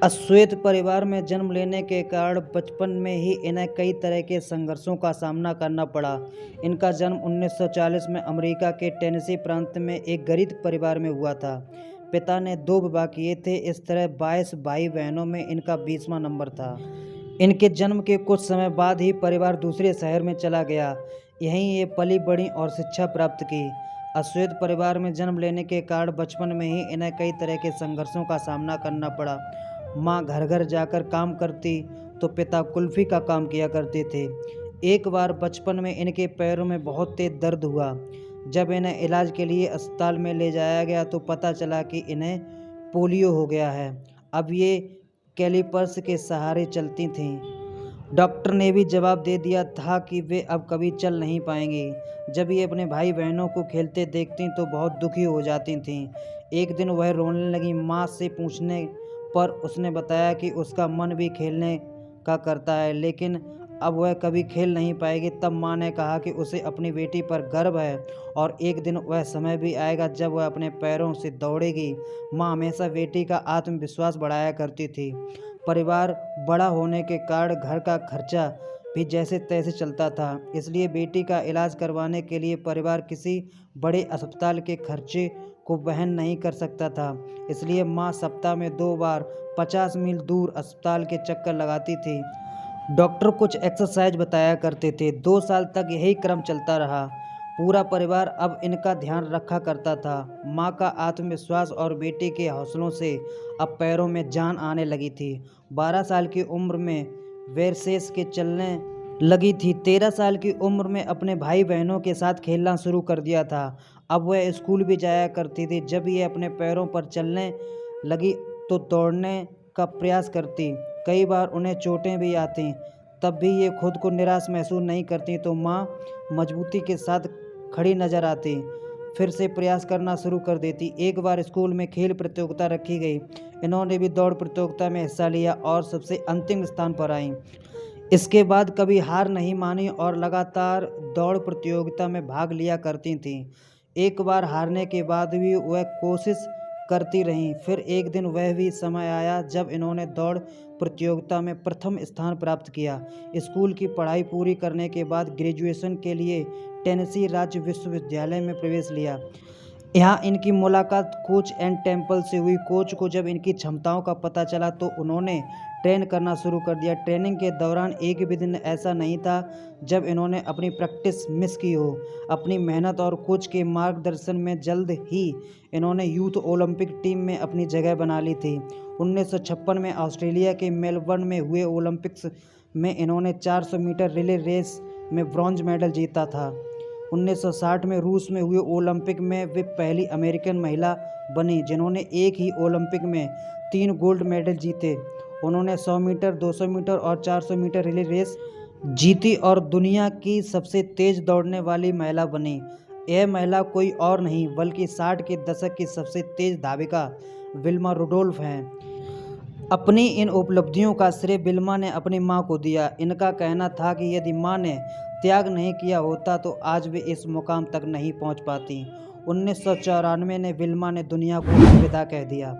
अश्वेत परिवार में जन्म लेने के कारण बचपन में ही इन्हें कई तरह के संघर्षों का सामना करना पड़ा। इनका जन्म 1940 में अमेरिका के टेनेसी प्रांत में एक गरीब परिवार में हुआ था। पिता ने 2 विवाह किए थे। इस तरह 22 भाई बहनों में इनका 20वां नंबर था। इनके जन्म के कुछ समय बाद ही परिवार दूसरे शहर में चला गया। यहीं ये पली बढ़ी और शिक्षा प्राप्त की। अश्वेत परिवार में जन्म लेने के कारण बचपन में ही इन्हें कई तरह के संघर्षों का सामना करना पड़ा। माँ घर घर जाकर काम करती तो पिता कुल्फी का काम किया करते थे। एक बार बचपन में इनके पैरों में बहुत तेज दर्द हुआ। जब इन्हें इलाज के लिए अस्पताल में ले जाया गया तो पता चला कि इन्हें पोलियो हो गया है। अब ये कैलिपर्स के सहारे चलती थीं। डॉक्टर ने भी जवाब दे दिया था कि वे अब कभी चल नहीं पाएंगी। जब ये अपने भाई बहनों को खेलते देखती तो बहुत दुखी हो जाती थीं। एक दिन वह रोने लगी। माँ से पूछने पर उसने बताया कि उसका मन भी खेलने का करता है, लेकिन अब वह कभी खेल नहीं पाएगी। तब माँ ने कहा कि उसे अपनी बेटी पर गर्व है और एक दिन वह समय भी आएगा जब वह अपने पैरों से दौड़ेगी। माँ हमेशा बेटी का आत्मविश्वास बढ़ाया करती थी। परिवार बड़ा होने के कारण घर का खर्चा भी जैसे तैसे चलता था, इसलिए बेटी का इलाज करवाने के लिए परिवार किसी बड़े अस्पताल के खर्चे को वहन नहीं कर सकता था। इसलिए माँ सप्ताह में 2 बार 50 मील दूर अस्पताल के चक्कर लगाती थी। डॉक्टर कुछ एक्सरसाइज बताया करते थे। 2 साल तक यही क्रम चलता रहा। पूरा परिवार अब इनका ध्यान रखा करता था। माँ का आत्मविश्वास और बेटे के हौसलों से अब पैरों में जान आने लगी थी। 12 साल की उम्र में वेरसेस के चलने लगी थी। 13 साल की उम्र में अपने भाई बहनों के साथ खेलना शुरू कर दिया था। अब वह स्कूल भी जाया करती थी। जब ये अपने पैरों पर चलने लगी तो दौड़ने का प्रयास करती। कई बार उन्हें चोटें भी आती, तब भी ये खुद को निराश महसूस नहीं करती तो माँ मजबूती के साथ खड़ी नजर आती। फिर से प्रयास करना शुरू कर देती। एक बार स्कूल में खेल प्रतियोगिता रखी गई। इन्होंने भी दौड़ प्रतियोगिता में हिस्सा लिया और सबसे अंतिम स्थान पर आई। इसके बाद कभी हार नहीं मानी और लगातार दौड़ प्रतियोगिता में भाग लिया करती थीं। एक बार हारने के बाद भी वह कोशिश करती रहीं। फिर एक दिन वह भी समय आया जब इन्होंने दौड़ प्रतियोगिता में प्रथम स्थान प्राप्त किया। स्कूल की पढ़ाई पूरी करने के बाद ग्रेजुएशन के लिए टेनेसी राज्य विश्वविद्यालय में प्रवेश लिया। यहाँ इनकी मुलाकात कोच एंड टेम्पल से हुई। कोच को जब इनकी क्षमताओं का पता चला तो उन्होंने ट्रेन करना शुरू कर दिया। ट्रेनिंग के दौरान एक भी दिन ऐसा नहीं था जब इन्होंने अपनी प्रैक्टिस मिस की हो। अपनी मेहनत और कोच के मार्गदर्शन में जल्द ही इन्होंने यूथ ओलंपिक टीम में अपनी जगह बना ली थी। 1956 में ऑस्ट्रेलिया के मेलबर्न में हुए ओलंपिक्स में इन्होंने 400 मीटर रिले रेस में ब्रॉन्ज मेडल जीता था। 1960 में रूस में हुए ओलंपिक में वे पहली अमेरिकन महिला बनी जिन्होंने एक ही ओलंपिक में 3 गोल्ड मेडल जीते। उन्होंने 100 मीटर, 200 मीटर और 400 मीटर रिले रेस जीती और दुनिया की सबसे तेज दौड़ने वाली महिला बनी। यह महिला कोई और नहीं बल्कि 60 के दशक की सबसे तेज धाविका विल्मा रुडोल्फ हैं। अपनी इन उपलब्धियों का श्रेय विल्मा ने अपनी मां को दिया। इनका कहना था कि यदि मां ने त्याग नहीं किया होता तो आज वे इस मुकाम तक नहीं पहुंच पाती। 1994 में विल्मा ने दुनिया को अलविदा कह दिया।